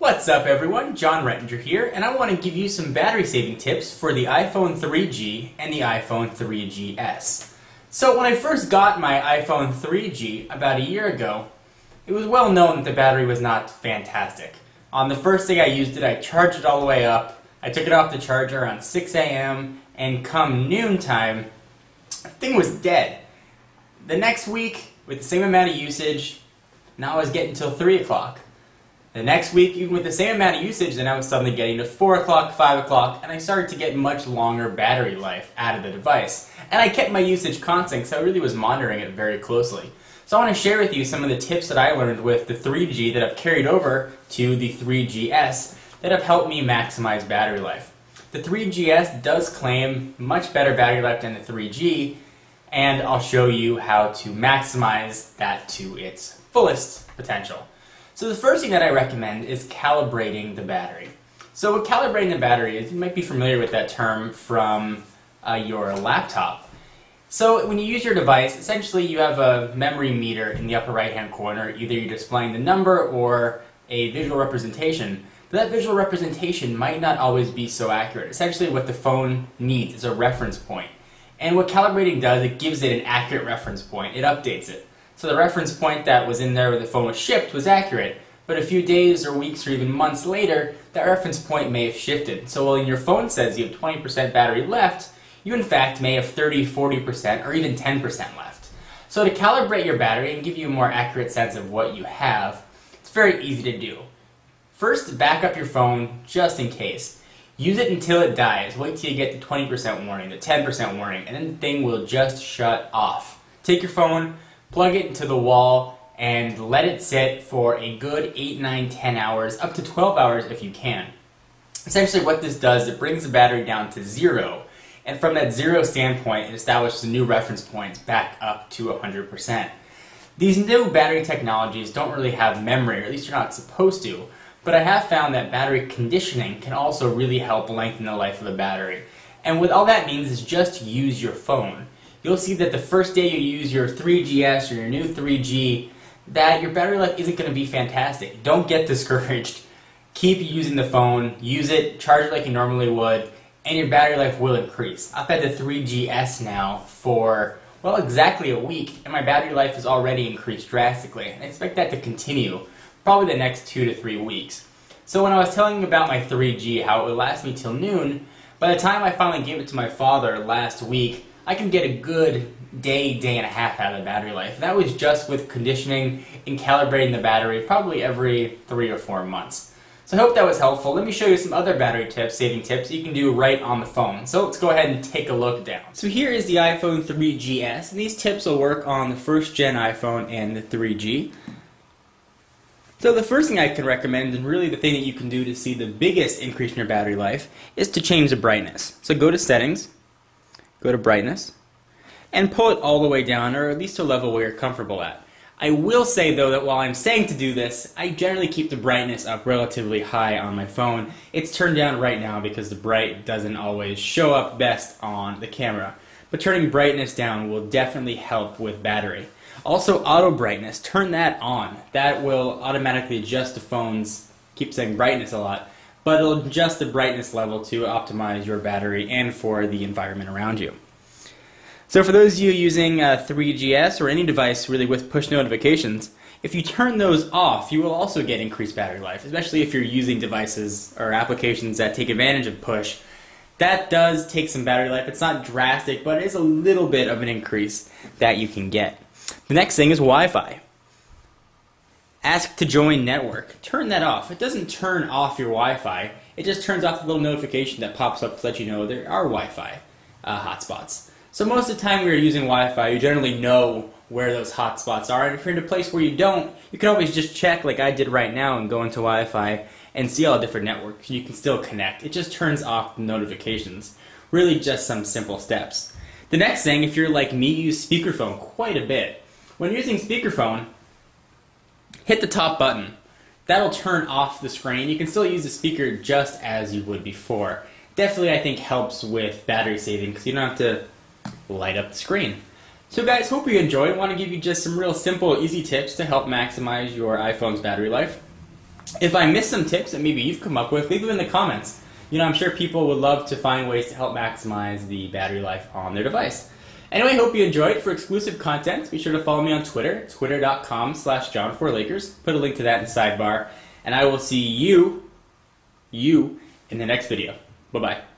What's up everyone, John Rettinger here, and I want to give you some battery saving tips for the iPhone 3G and the iPhone 3GS. So when I first got my iPhone 3G about a year ago, it was well known that the battery was not fantastic. On the first day I used it, I charged it all the way up, I took it off the charger around 6 a.m., and come noontime, the thing was dead. The next week, with the same amount of usage, now I was getting till 3 o'clock. The next week, even with the same amount of usage, then I was suddenly getting to 4 o'clock, 5 o'clock, and I started to get much longer battery life out of the device. And I kept my usage constant, so I really was monitoring it very closely. So I want to share with you some of the tips that I learned with the 3G that I've carried over to the 3GS that have helped me maximize battery life. The 3GS does claim much better battery life than the 3G, and I'll show you how to maximize that to its fullest potential. So the first thing that I recommend is calibrating the battery. So what calibrating the battery is, you might be familiar with that term from your laptop. So when you use your device, essentially you have a memory meter in the upper right hand corner. Either you're displaying the number or a visual representation. But that visual representation might not always be so accurate. Essentially what the phone needs is a reference point. And what calibrating does, it gives it an accurate reference point. It updates it. So the reference point that was in there when the phone was shipped was accurate, but a few days or weeks or even months later, that reference point may have shifted. So while your phone says you have 20% battery left, you in fact may have 30, 40%, or even 10% left. So to calibrate your battery and give you a more accurate sense of what you have, it's very easy to do. First, back up your phone just in case. Use it until it dies. Wait till you get the 20% warning, the 10% warning, and then the thing will just shut off. Take your phone, plug it into the wall, and let it sit for a good 8, 9, 10 hours, up to 12 hours if you can. Essentially what this does, it brings the battery down to 0, and from that 0 standpoint, it establishes a new reference point back up to 100%. These new battery technologies don't really have memory, or at least you're not supposed to, but I have found that battery conditioning can also really help lengthen the life of the battery. And what all that means is just use your phone. You'll see that the first day you use your 3GS or your new 3G, that your battery life isn't going to be fantastic. Don't get discouraged. Keep using the phone, use it, charge it like you normally would, and your battery life will increase. I've had the 3GS now for, well, exactly a week, and my battery life has already increased drastically. And I expect that to continue probably the next 2 to 3 weeks. So when I was telling you about my 3G, how it would last me till noon, by the time I finally gave it to my father last week, I can get a good day, day and a half out of the battery life. That was just with conditioning and calibrating the battery probably every 3 or 4 months. So I hope that was helpful. Let me show you some other battery tips, saving tips you can do right on the phone. So let's go ahead and take a look down. So here is the iPhone 3GS, and these tips will work on the first gen iPhone and the 3G. So the first thing I can recommend, and really the thing that you can do to see the biggest increase in your battery life, is to change the brightness. So go to Settings, go to Brightness, and pull it all the way down, or at least to a level where you're comfortable at. I will say though that while I'm saying to do this, I generally keep the brightness up relatively high on my phone. It's turned down right now because the bright doesn't always show up best on the camera. But turning brightness down will definitely help with battery. Also, auto brightness, turn that on. That will automatically adjust the phone's, keep saying brightness a lot, but it'll adjust the brightness level to optimize your battery and for the environment around you. So for those of you using 3GS or any device really with push notifications, if you turn those off, you will also get increased battery life, especially if you're using devices or applications that take advantage of push. That does take some battery life. It's not drastic, but it is a little bit of an increase that you can get. The next thing is Wi-Fi. Ask to join network. Turn that off. It doesn't turn off your Wi-Fi. It just turns off the little notification that pops up to let you know there are Wi-Fi hotspots. So most of the time when you're using Wi-Fi, you generally know where those hotspots are. And if you're in a place where you don't, you can always just check like I did right now and go into Wi-Fi and see all the different networks. You can still connect. It just turns off the notifications. Really just some simple steps. The next thing, if you're like me, you use speakerphone quite a bit. When you're using speakerphone, hit the top button. That'll turn off the screen. You can still use the speaker just as you would before. Definitely, I think, helps with battery saving because you don't have to light up the screen. So guys, hope you enjoyed. I want to give you just some real simple, easy tips to help maximize your iPhone's battery life. If I missed some tips that maybe you've come up with, leave them in the comments. You know, I'm sure people would love to find ways to help maximize the battery life on their device. Anyway, hope you enjoyed. For exclusive content, be sure to follow me on Twitter, twitter.com/John4Lakers. Put a link to that in the sidebar. And I will see you in the next video. Bye-bye.